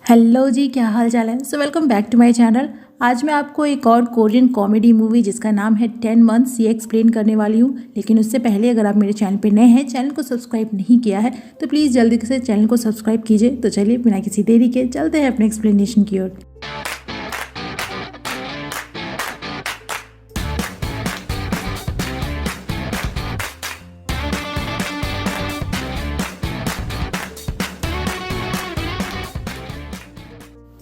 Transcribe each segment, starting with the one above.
Hello जी, क्या हाल चाल है। So welcome back to my channel. आज मैं आपको एक और कोरियन कॉमेडी मूवी जिसका नाम है 10 मंथ्स ये एक्सप्लेन करने वाली हूँ। लेकिन उससे पहले अगर आप मेरे चैनल पे नए हैं, चैनल को सब्सक्राइब नहीं किया है तो प्लीज़ जल्दी से चैनल को सब्सक्राइब कीजिए। तो चलिए बिना किसी देरी के चलते हैं अपने एक्सप्लेनेशन की ओर।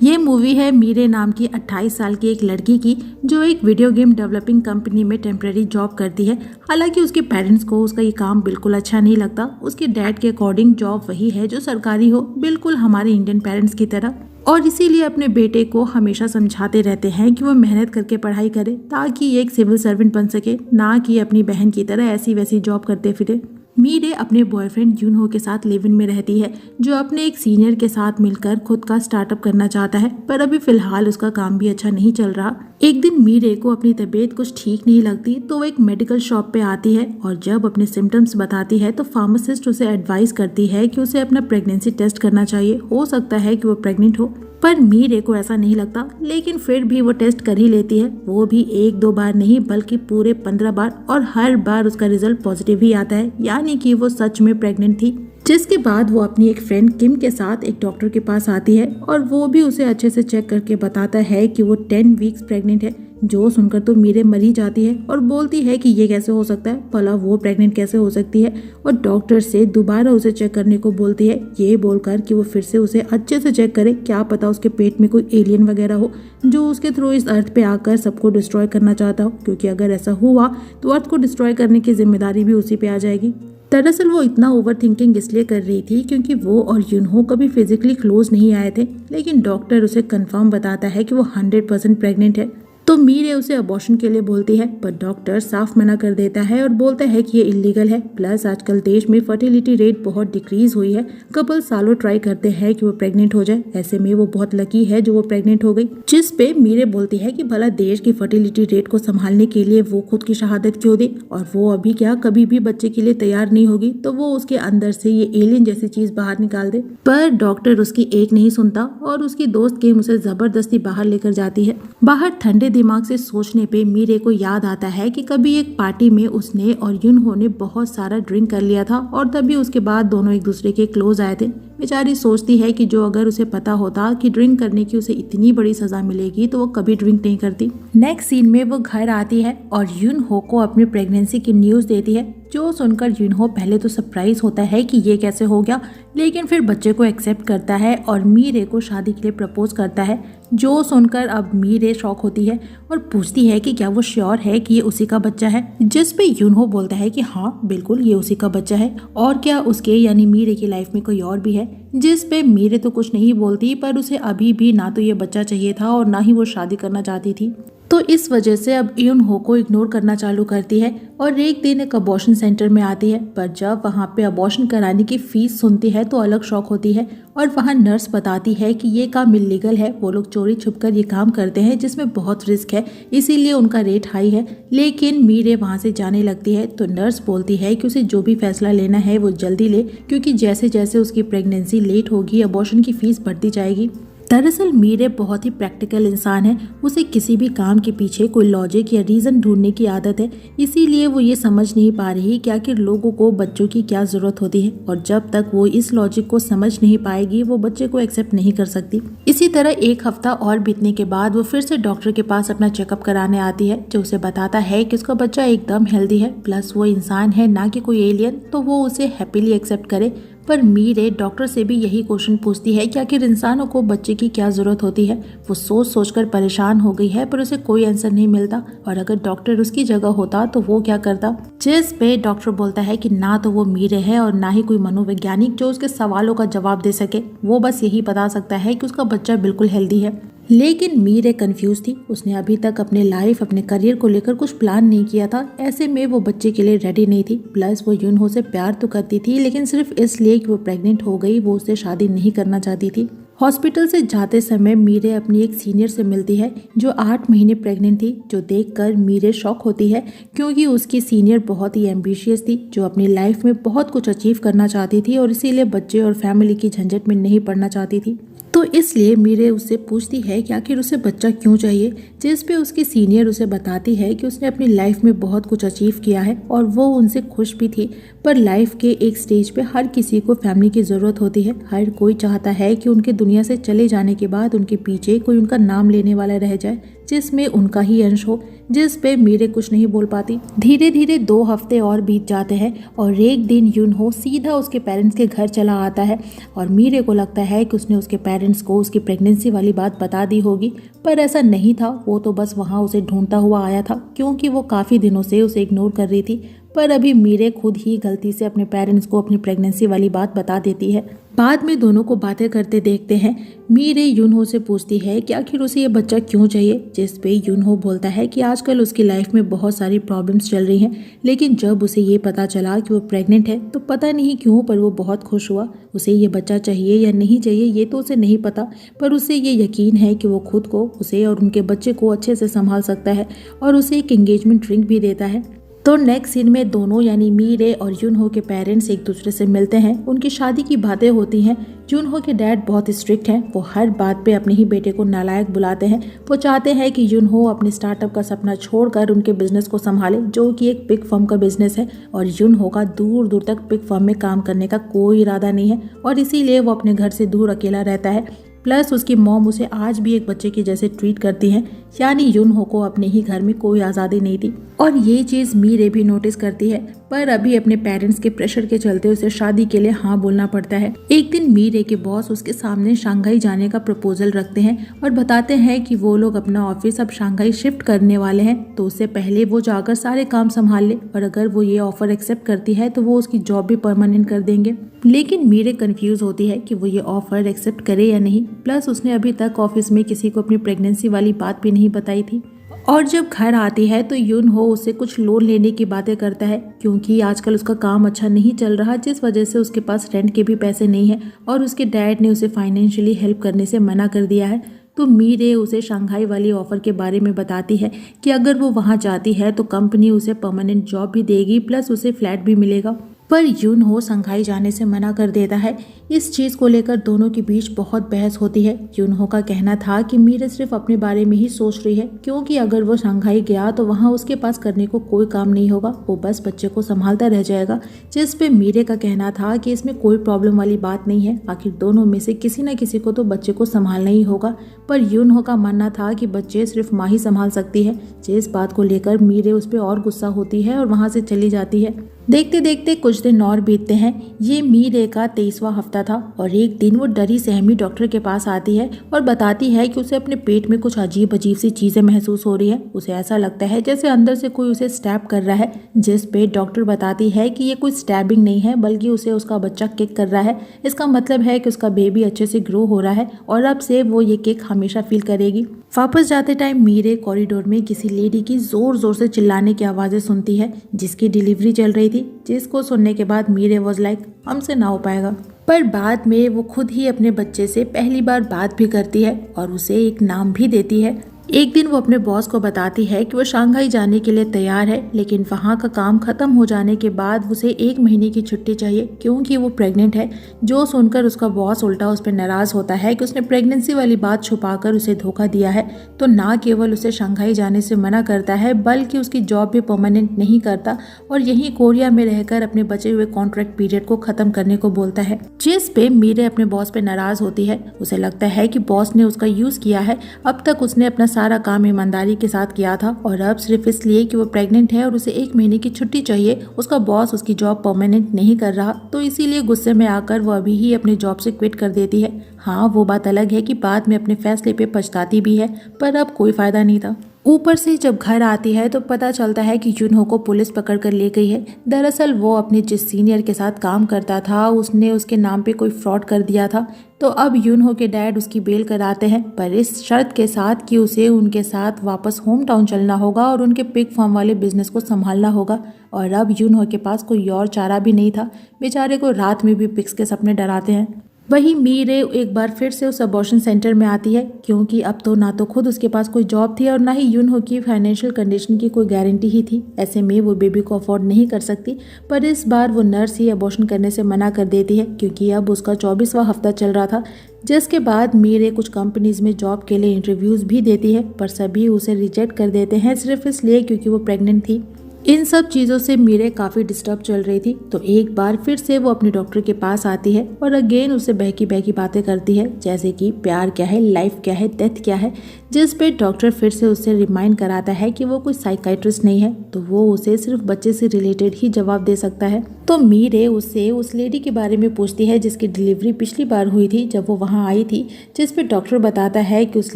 ये मूवी है मीरे नाम की 28 साल की एक लड़की की, जो एक वीडियो गेम डेवलपिंग कंपनी में टेम्परेरी जॉब करती है। हालांकि उसके पेरेंट्स को उसका ये काम बिल्कुल अच्छा नहीं लगता। उसके डैड के अकॉर्डिंग जॉब वही है जो सरकारी हो, बिल्कुल हमारे इंडियन पेरेंट्स की तरह। और इसीलिए अपने बेटे को हमेशा समझाते रहते हैं कि वो मेहनत करके पढ़ाई करे ताकि ये एक सिविल सर्वेंट बन सके, ना कि अपनी बहन की तरह ऐसी वैसी जॉब करते फिरे। मीरे अपने बॉयफ्रेंड यूनहो के साथ लिव इन में रहती है, जो अपने एक सीनियर के साथ मिलकर खुद का स्टार्टअप करना चाहता है, पर अभी फिलहाल उसका काम भी अच्छा नहीं चल रहा। एक दिन मीरे को अपनी तबीयत कुछ ठीक नहीं लगती तो वो एक मेडिकल शॉप पे आती है और जब अपने सिम्टम्स बताती है तो फार्मासिस्ट उसे एडवाइस करती है कि उसे अपना प्रेगनेंसी टेस्ट करना चाहिए, हो सकता है कि वो प्रेग्नेंट हो। पर मीरे को ऐसा नहीं लगता, लेकिन फिर भी वो टेस्ट कर ही लेती है। वो भी एक दो बार नहीं बल्कि पूरे 15 बार, और हर बार उसका रिजल्ट पॉजिटिव ही आता है, यानी कि वो सच में प्रेग्नेंट थी। जिसके बाद वो अपनी एक फ्रेंड किम के साथ एक डॉक्टर के पास आती है और वो भी उसे अच्छे से चेक करके बताता है कि वो 10 वीक्स प्रेग्नेंट है। जो सुनकर तो मीरे मरी जाती है और बोलती है कि ये कैसे हो सकता है, भला वो प्रेग्नेंट कैसे हो सकती है, और डॉक्टर से दोबारा उसे चेक करने को बोलती है, ये बोलकर कि वो फिर से उसे अच्छे से चेक करे, क्या पता उसके पेट में कोई एलियन वगैरह हो जो उसके थ्रू इस अर्थ पे आकर सबको डिस्ट्रॉय करना चाहता हो, क्योंकि अगर ऐसा हुआ तो अर्थ को डिस्ट्रॉय करने की जिम्मेदारी भी उसी पे आ जाएगी। दरअसल वो इतना ओवर थिंकिंग इसलिए कर रही थी क्योंकि वो और यूनहो कभी फिजिकली क्लोज नहीं आए थे, लेकिन डॉक्टर उसे कंफर्म बताता है कि वो 100% प्रेग्नेंट है। तो मीरे उसे अबॉर्शन के लिए बोलती है, पर डॉक्टर साफ मना कर देता है और बोलता है कि ये इलीगल है। प्लस आजकल देश में फर्टिलिटी रेट बहुत डिक्रीज हुई है, कपल सालों ट्राई करते हैं कि वो प्रेग्नेंट हो जाए, ऐसे में वो बहुत लकी है जो वो प्रेग्नेंट हो गई। जिस पे मीरे बोलती है कि भला देश की फर्टिलिटी रेट को संभालने के लिए वो खुद की शहादत क्यों दे, और वो अभी क्या कभी भी बच्चे के लिए तैयार नहीं होगी तो वो उसके अंदर से ये एलियन जैसी चीज बाहर निकाल दे। पर डॉक्टर उसकी एक नहीं सुनता और उसकी दोस्त किम उसे जबरदस्ती बाहर लेकर जाती है। बाहर ठंडे दिमाग से सोचने पे मीरे को याद आता है कि कभी एक पार्टी में उसने और यूनहो ने बहुत सारा ड्रिंक कर लिया था और तभी उसके बाद दोनों एक दूसरे के क्लोज आए थे। बेचारी सोचती है कि जो अगर उसे पता होता कि ड्रिंक करने की उसे इतनी बड़ी सजा मिलेगी तो वो कभी ड्रिंक नहीं करती। नेक्स्ट सीन में वो घर आती है और यूनहो को अपनी प्रेगनेंसी की न्यूज देती है, जो सुनकर यूनहो पहले तो सरप्राइज होता है कि ये कैसे हो गया, लेकिन फिर बच्चे को एक्सेप्ट करता है और मीरे को शादी के लिए प्रपोज करता है। जो सुनकर अब मीरे शॉक होती है और पूछती है कि क्या वो श्योर है कि ये उसी का बच्चा है, जिस पे यूनहो बोलता है कि हाँ बिल्कुल ये उसी का बच्चा है, और क्या उसके यानी मीरे की लाइफ में कोई और भी है। जिस पे मीरे तो कुछ नहीं बोलती, पर उसे अभी भी ना तो ये बच्चा चाहिए था और ना ही वो शादी करना चाहती थी। तो इस वजह से अब यूनहो को इग्नोर करना चालू करती है और एक दिन एक अबॉर्शन सेंटर में आती है, पर जब वहाँ पे अबॉर्शन कराने की फीस सुनती है तो अलग शॉक होती है। और वहाँ नर्स बताती है कि ये काम इलीगल है, वो लोग चोरी छुपकर ये काम करते हैं जिसमें बहुत रिस्क है, इसीलिए उनका रेट हाई है। लेकिन मीरे वहाँ से जाने लगती है तो नर्स बोलती है कि उसे जो भी फैसला लेना है वो जल्दी ले, क्योंकि जैसे जैसे उसकी प्रेगनेंसी लेट होगी अबॉर्शन की फीस बढ़ती जाएगी। दरअसल मीरे बहुत ही प्रैक्टिकल इंसान है, उसे किसी भी काम के पीछे कोई लॉजिक या रीजन ढूंढने की आदत है, इसीलिए वो ये समझ नहीं पा रही कि आखिर लोगों को बच्चों की क्या जरूरत होती है, और जब तक वो इस लॉजिक को समझ नहीं पाएगी वो बच्चे को एक्सेप्ट नहीं कर सकती। इसी तरह एक हफ्ता और बीतने के बाद वो फिर से डॉक्टर के पास अपना चेकअप कराने आती है, जो उसे बताता है कि उसका बच्चा एकदम हेल्दी है, प्लस वो इंसान है ना कि कोई एलियन, तो वो उसे हैप्पीली एक्सेप्ट करे। पर मीरे डॉक्टर से भी यही क्वेश्चन पूछती है कि आखिर इंसानों को बच्चे की क्या जरूरत होती है। वो सोच सोचकर परेशान हो गई है, पर उसे कोई आंसर नहीं मिलता, और अगर डॉक्टर उसकी जगह होता तो वो क्या करता। जिस पे डॉक्टर बोलता है कि ना तो वो मीरे है और ना ही कोई मनोवैज्ञानिक जो उसके सवालों का जवाब दे सके, वो बस यही बता सकता है कि उसका बच्चा बिल्कुल हेल्दी है। लेकिन मीरे कंफ्यूज थी, उसने अभी तक अपने लाइफ अपने करियर को लेकर कुछ प्लान नहीं किया था, ऐसे में वो बच्चे के लिए रेडी नहीं थी। प्लस वो यूनहो से प्यार तो करती थी, लेकिन सिर्फ इसलिए कि वो प्रेग्नेंट हो गई वो उससे शादी नहीं करना चाहती थी। हॉस्पिटल से जाते समय मीरे अपनी एक सीनियर से मिलती है जो 8 महीने प्रेग्नेंट थी, जो देखकर मीरे शॉक होती है क्योंकि उसकी सीनियर बहुत ही एम्बिशियस थी, जो अपनी लाइफ में बहुत कुछ अचीव करना चाहती थी और इसीलिए बच्चे और फैमिली की झंझट में नहीं पड़ना चाहती थी। तो इसलिए मीरे उससे पूछती है कि आखिर उसे बच्चा क्यों चाहिए, जिस पे उसकी सीनियर उसे बताती है कि उसने अपनी लाइफ में बहुत कुछ अचीव किया है और वो उनसे खुश भी थी। पर लाइफ के एक स्टेज पे हर किसी को फैमिली की ज़रूरत होती है। हर कोई चाहता है कि उनके दुनिया से चले जाने के बाद उनके पीछे कोई उनका नाम लेने वाला रह जाए, जिसमें उनका ही अंश हो, जिस पे मीरे कुछ नहीं बोल पाती। धीरे धीरे 2 हफ्ते और बीत जाते हैं और एक दिन यूनहो सीधा उसके पेरेंट्स के घर चला आता है और मीरे को लगता है कि उसने उसके पेरेंट्स को उसकी प्रेगनेंसी वाली बात बता दी होगी, पर ऐसा नहीं था। वो तो बस वहाँ उसे ढूंढता हुआ आया था, क्योंकि वो काफ़ी दिनों से उसे इग्नोर कर रही थी। पर अभी मीरे खुद ही गलती से अपने पेरेंट्स को अपनी प्रेगनेंसी वाली बात बता देती है। बाद में दोनों को बातें करते देखते हैं। मीरे यूनहो से पूछती है कि आखिर उसे ये बच्चा क्यों चाहिए, जिस पे यूनहो बोलता है कि आजकल उसकी लाइफ में बहुत सारी प्रॉब्लम्स चल रही हैं, लेकिन जब उसे ये पता चला कि वो प्रेग्नेंट है तो पता नहीं क्यों पर वो बहुत खुश हुआ। उसे ये बच्चा चाहिए या नहीं चाहिए ये तो उसे नहीं पता, पर उसे ये यकीन है कि वो खुद को, उसे और उनके बच्चे को अच्छे से संभाल सकता है और उसे एक एंगेजमेंट रिंग भी देता है। तो नेक्स्ट सीन में दोनों यानी मीरे और यूनहो के पेरेंट्स एक दूसरे से मिलते हैं। उनकी शादी की बातें होती हैं। यूनहो के डैड बहुत स्ट्रिक्ट हैं, वो हर बात पे अपने ही बेटे को नालायक बुलाते हैं। वो चाहते हैं कि यूनहो अपने स्टार्टअप का सपना छोड़कर उनके बिजनेस को संभाले, जो कि एक बिग फर्म का बिजनेस है, और यूनहो का दूर दूर तक बिग फर्म में काम करने का कोई इरादा नहीं है और इसीलिए वो अपने घर से दूर अकेला रहता है। प्लस उसकी मॉम उसे आज भी एक बच्चे की जैसे ट्रीट करती हैं, यानी यूनहो को अपने ही घर में कोई आज़ादी नहीं थी। और ये चीज़ मीरे भी नोटिस करती है, पर अभी अपने पेरेंट्स के प्रेशर के चलते उसे शादी के लिए हाँ बोलना पड़ता है। एक दिन मीरे के बॉस उसके सामने शंघाई जाने का प्रपोजल रखते हैं और बताते हैं कि वो लोग अपना ऑफिस अब शंघाई शिफ्ट करने वाले हैं, तो उससे पहले वो जाकर सारे काम संभाल ले, और अगर वो ये ऑफर एक्सेप्ट करती है तो वो उसकी जॉब भी परमानेंट कर देंगे। लेकिन मीरे कंफ्यूज होती है कि वो ये ऑफर एक्सेप्ट करे या नहीं। प्लस उसने अभी तक ऑफिस में किसी को अपनी प्रेगनेंसी वाली बात भी नहीं बताई थी। और जब घर आती है तो यूनहो उससे कुछ लोन लेने की बातें करता है, क्योंकि आजकल उसका काम अच्छा नहीं चल रहा, जिस वजह से उसके पास रेंट के भी पैसे नहीं है और उसके डैड ने उसे फाइनेंशियली हेल्प करने से मना कर दिया है। तो मीरे उसे शंघाई वाली ऑफर के बारे में बताती है कि अगर वो वहाँ जाती है तो कंपनी उसे परमानेंट जॉब भी देगी, प्लस उसे फ्लैट भी मिलेगा। पर यूनहो शंघाई जाने से मना कर देता है। इस चीज़ को लेकर दोनों के बीच बहुत बहस होती है। यूनहो का कहना था कि मीरे सिर्फ अपने बारे में ही सोच रही है, क्योंकि अगर वो शंघाई गया तो वहाँ उसके पास करने को कोई काम नहीं होगा, वो बस बच्चे को संभालता रह जाएगा। जिस पे मीरे का कहना था कि इसमें कोई प्रॉब्लम वाली बात नहीं है, आखिर दोनों में से किसी न किसी को तो बच्चे को संभालना ही होगा। पर यूनहो का मानना था कि बच्चे सिर्फ माँ ही संभाल सकती है, जिस बात को लेकर मीरे उस पर और गुस्सा होती है और वहाँ से चली जाती है। देखते देखते कुछ दिन और बीतते हैं। ये मीरे का 23वां हफ्ता था और एक दिन वो डरी सहमी डॉक्टर के पास आती है और बताती है कि उसे अपने पेट में कुछ अजीब अजीब सी चीजें महसूस हो रही है। उसे ऐसा लगता है जैसे अंदर से कोई उसे स्टैब कर रहा है, जिस पे डॉक्टर बताती है कि ये कोई स्टैबिंग नहीं है, बल्कि उसे उसका बच्चा किक कर रहा है। इसका मतलब है कि उसका बेबी अच्छे से ग्रो हो रहा है और अब से वो ये किक हमेशा फील करेगी। वापस जाते टाइम मीरे कॉरिडोर में किसी लेडी की जोर जोर से चिल्लाने की आवाजें सुनती है, जिसकी डिलीवरी चल रही थी, जिसको सुनने के बाद मीरे वाज लाइक हमसे ना हो पाएगा। पर बाद में वो खुद ही अपने बच्चे से पहली बार बात भी करती है और उसे एक नाम भी देती है। एक दिन वो अपने बॉस को बताती है कि वो शंघाई जाने के लिए तैयार है, लेकिन वहाँ का काम खत्म हो जाने के बाद उसे 1 महीने की छुट्टी चाहिए, क्योंकि वो प्रेग्नेंट है। जो सुनकर उसका बॉस उल्टा उस पर नाराज होता है कि उसने प्रेगनेंसी वाली बात छुपाकर उसे धोखा दिया है। तो ना केवल उसे शंघाई जाने से मना करता है, बल्कि उसकी जॉब भी परमानेंट नहीं करता और यहीं कोरिया में रहकर अपने बचे हुए कॉन्ट्रैक्ट पीरियड को खत्म करने को बोलता है। जिस पे मीरे अपने बॉस पे नाराज होती है। उसे लगता है कि बॉस ने उसका यूज किया है। अब तक उसने अपना सारा काम ईमानदारी के साथ किया था और अब सिर्फ इसलिए कि वो प्रेग्नेंट है और उसे 1 महीने की छुट्टी चाहिए, उसका बॉस उसकी जॉब परमानेंट नहीं कर रहा, तो इसीलिए गुस्से में आकर वो अभी ही अपनी जॉब से क्विट कर देती है। हाँ, वो बात अलग है कि बाद में अपने फैसले पे पछताती भी है, पर अब कोई फायदा नहीं था। ऊपर से जब घर आती है तो पता चलता है कि यूनहो को पुलिस पकड़ कर ले गई है। दरअसल वो अपने जिस सीनियर के साथ काम करता था उसने उसके नाम पे कोई फ्रॉड कर दिया था। तो अब यूनहो के डैड उसकी बेल कराते हैं, पर इस शर्त के साथ कि उसे उनके साथ वापस होम टाउन चलना होगा और उनके पिग फार्म वाले बिजनेस को संभालना होगा। और अब यूनहो के पास कोई और चारा भी नहीं था। बेचारे को रात में भी पिग्स के सपने डराते हैं। वहीं मीरे एक बार फिर से उस अबॉर्शन सेंटर में आती है, क्योंकि अब तो ना तो खुद उसके पास कोई जॉब थी और ना ही यूनहो की फाइनेंशियल कंडीशन की कोई गारंटी ही थी। ऐसे में वो बेबी को अफोर्ड नहीं कर सकती। पर इस बार वो नर्स ही अबॉर्शन करने से मना कर देती है, क्योंकि अब उसका 24वां हफ्ता चल रहा था। जिसके बाद मीरे कुछ कंपनीज में जॉब के लिए इंटरव्यूज भी देती है, पर सभी उसे रिजेक्ट कर देते हैं सिर्फ इसलिए क्योंकि वो प्रेग्नेंट थी। इन सब चीज़ों से मीरे काफ़ी डिस्टर्ब चल रही थी, तो एक बार फिर से वो अपने डॉक्टर के पास आती है और अगेन उसे बहकी बहकी बातें करती है, जैसे कि प्यार क्या है, लाइफ क्या है, डेथ क्या है, जिस पे डॉक्टर फिर से उससे रिमाइंड कराता है कि वो कोई साइकाइट्रिस्ट नहीं है, तो वो उसे सिर्फ बच्चे से रिलेटेड ही जवाब दे सकता है। तो मीरे उससे उस लेडी के बारे में पूछती है जिसकी डिलीवरी पिछली बार हुई थी जब वो वहाँ आई थी, जिस पे डॉक्टर बताता है कि उस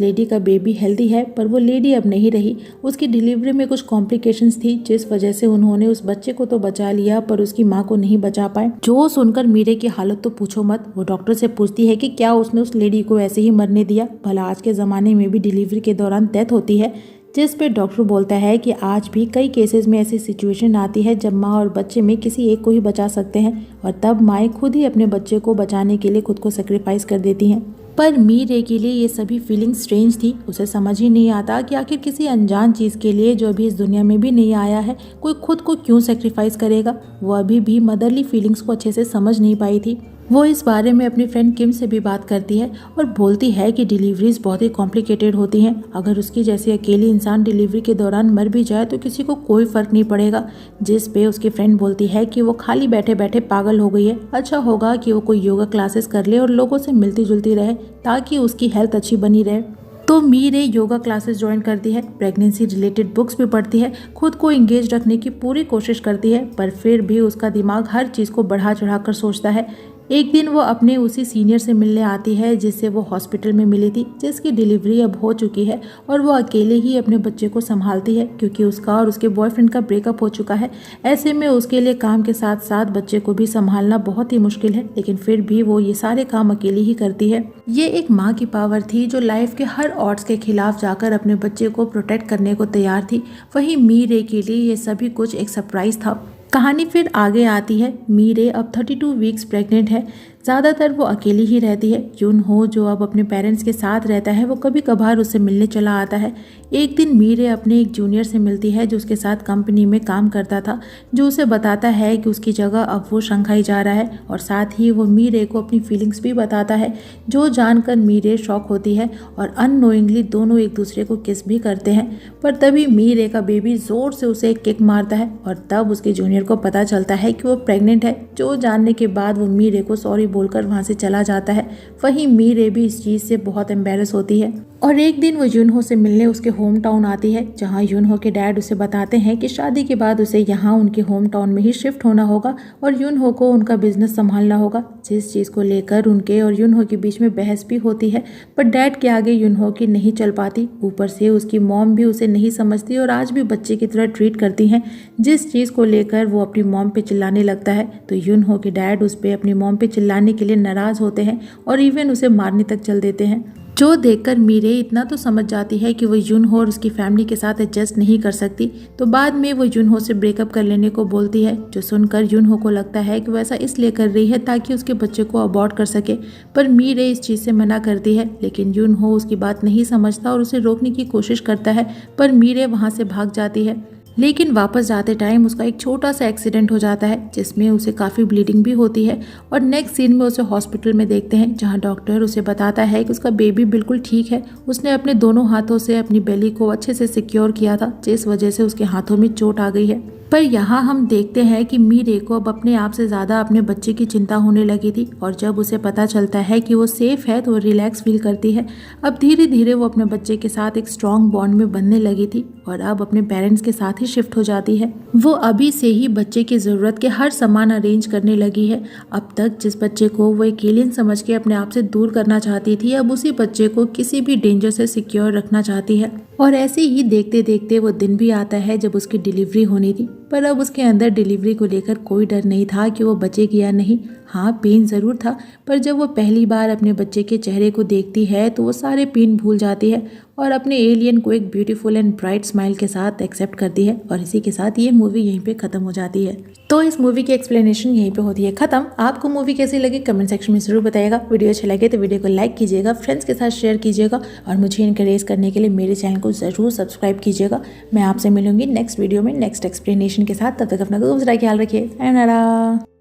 लेडी का बेबी हेल्दी है, पर वो लेडी अब नहीं रही। उसकी डिलीवरी में कुछ कॉम्प्लिकेशंस थी, जिस वजह से उन्होंने उस बच्चे को तो बचा लिया पर उसकी माँ को नहीं बचा पाए। जो सुनकर मीरे की हालत तो पूछो मत। वो डॉक्टर से पूछती है कि क्या उसने उस लेडी को ऐसे ही मरने दिया, भला आज के ज़माने में भी डिलीवरी के दौरान डेथ होती है, जिस पे डॉक्टर बोलता है कि आज भी कई केसेस में ऐसी सिचुएशन आती है जब माँ और बच्चे में किसी एक को ही बचा सकते हैं, और तब माएँ खुद ही अपने बच्चे को बचाने के लिए खुद को सेक्रीफाइस कर देती हैं। पर मीरे के लिए ये सभी फीलिंग स्ट्रेंज थी। उसे समझ ही नहीं आता कि आखिर किसी अनजान चीज़ के लिए जो अभी इस दुनिया में भी नहीं आया है, कोई खुद को क्यों सेक्रीफाइस करेगा। वो अभी भी मदरली फीलिंग्स को अच्छे से समझ नहीं पाई थी। वो इस बारे में अपनी फ्रेंड किम से भी बात करती है और बोलती है कि डिलीवरीज बहुत ही कॉम्प्लिकेटेड होती हैं। अगर उसकी जैसी अकेली इंसान डिलीवरी के दौरान मर भी जाए तो किसी को कोई फ़र्क नहीं पड़ेगा। जिस पे उसकी फ्रेंड बोलती है कि वो खाली बैठे बैठे पागल हो गई है, अच्छा होगा कि वो कोई योगा क्लासेस कर ले और लोगों से मिलती जुलती रहे ताकि उसकी हेल्थ अच्छी बनी रहे। तो मीरे योगा क्लासेस ज्वाइन करती है, प्रेगनेंसी रिलेटेड बुक्स भी पढ़ती है, खुद को इंगेज रखने की पूरी कोशिश करती है, पर फिर भी उसका दिमाग हर चीज़ को बढ़ा चढ़ा कर सोचता है। एक दिन वो अपने उसी सीनियर से मिलने आती है जिससे वो हॉस्पिटल में मिली थी, जिसकी डिलीवरी अब हो चुकी है और वो अकेले ही अपने बच्चे को संभालती है क्योंकि उसका और उसके बॉयफ्रेंड का ब्रेकअप हो चुका है। ऐसे में उसके लिए काम के साथ साथ बच्चे को भी संभालना बहुत ही मुश्किल है, लेकिन फिर भी वो ये सारे काम अकेली ही करती है। ये एक माँ की पावर थी जो लाइफ के हर ऑड्स के खिलाफ जाकर अपने बच्चे को प्रोटेक्ट करने को तैयार थी। वहीं मीरे के लिए ये सभी कुछ एक सरप्राइज था। कहानी फिर आगे आती है। मीरे अब 32 वीक्स प्रेग्नेंट है। ज़्यादातर वो अकेली ही रहती है। यून हो जो अब अपने पेरेंट्स के साथ रहता है, वो कभी कभार उससे मिलने चला आता है। एक दिन मीरे अपने एक जूनियर से मिलती है जो उसके साथ कंपनी में काम करता था, जो उसे बताता है कि उसकी जगह अब वो शंघाई जा रहा है, और साथ ही वो मीरे को अपनी फीलिंग्स भी बताता है, जो जानकर मीरे शॉक होती है और अननोइंगली दोनों एक दूसरे को किस भी करते हैं। पर तभी मीरे का बेबी जोर से उसे एक किक मारता है और तब उसके जूनियर को पता चलता है कि वो प्रेग्नेंट है, जो जानने के बाद वो मीरे को सॉरी बोलकर वहां से चला जाता है। वहीं मीरे भी इस चीज से बहुत एम्बेरस होती है। और एक दिन वो यूनहो से मिलने उसके होम टाउन आती है, जहां यूनहो के डैड उसे बताते हैं कि शादी के बाद उसे यहाँ उनके होम टाउन में ही शिफ्ट होना होगा और यूनहो को उनका बिजनेस संभालना होगा, जिस चीज को लेकर उनके और यूनहो के बीच में बहस भी होती है। पर डैड के आगे यूनहो की नहीं चल पाती। ऊपर से उसकी मॉम भी उसे नहीं समझती और आज भी बच्चे की तरह ट्रीट करती हैं, जिस चीज को लेकर वो अपनी मॉम पे चिल्लाने लगता है। तो यूनहो के डैड उस पे अपनी मॉम पे चिल्लाने के लिए नाराज होते हैं और इवन उसे मारने तक चल देते हैं, जो देखकर मीरे इतना तो समझ जाती है कि वो यूनहो और उसकी फैमिली के साथ एडजस्ट नहीं कर सकती। तो बाद में वो यूनहो से ब्रेकअप कर लेने को बोलती है, जो सुनकर यूनहो को लगता है कि वो ऐसा इसलिए कर रही है ताकि उसके बच्चे को अबॉर्ट कर सके। पर मीरे इस चीज़ से मना करती है, लेकिन यूनहो उसकी बात नहीं समझता और उसे रोकने की कोशिश करता है, पर मीरे वहाँ से भाग जाती है। लेकिन वापस जाते टाइम उसका एक छोटा सा एक्सीडेंट हो जाता है, जिसमें उसे काफ़ी ब्लीडिंग भी होती है। और नेक्स्ट सीन में उसे हॉस्पिटल में देखते हैं, जहां डॉक्टर उसे बताता है कि उसका बेबी बिल्कुल ठीक है। उसने अपने दोनों हाथों से अपनी बेली को अच्छे से सिक्योर किया था, जिस वजह से उसके हाथों में चोट आ गई है। पर यहाँ हम देखते हैं कि मीरे को अब अपने आप से ज़्यादा अपने बच्चे की चिंता होने लगी थी, और जब उसे पता चलता है कि वो सेफ है तो वो रिलैक्स फील करती है। अब धीरे धीरे वो अपने बच्चे के साथ एक स्ट्रॉन्ग बॉन्ड में बनने लगी थी और अब अपने पेरेंट्स के साथ ही शिफ्ट हो जाती है। वो अभी से ही बच्चे की ज़रूरत के हर सामान अरेंज करने लगी है। अब तक जिस बच्चे को वो एक एलियन समझ के अपने आप से दूर करना चाहती थी, अब उसी बच्चे को किसी भी डेंजर से सिक्योर रखना चाहती है। और ऐसे ही देखते देखते वो दिन भी आता है जब उसकी डिलीवरी होनी थी, पर अब उसके अंदर डिलीवरी को लेकर कोई डर नहीं था कि वो बचेगी या नहीं। हाँ, पेन ज़रूर था, पर जब वो पहली बार अपने बच्चे के चेहरे को देखती है तो वो सारे पेन भूल जाती है और अपने एलियन को एक ब्यूटीफुल एंड ब्राइट स्माइल के साथ एक्सेप्ट करती है। और इसी के साथ ये मूवी यहीं पे ख़त्म हो जाती है। तो इस मूवी की एक्सप्लेनेशन यहीं पे होती है ख़त्म। आपको मूवी कैसी लगी कमेंट सेक्शन में ज़रूर बताइएगा। वीडियो अच्छा लगे तो वीडियो को लाइक कीजिएगा, फ्रेंड्स के साथ शेयर कीजिएगा और मुझे इनकरेज करने के लिए मेरे चैनल को ज़रूर सब्सक्राइब कीजिएगा। मैं आपसे मिलूंगी नेक्स्ट वीडियो में नेक्स्ट एक्सप्लेनेशन के साथ। तब तक अपना खूब सारा ख्याल रखिए। sayonara।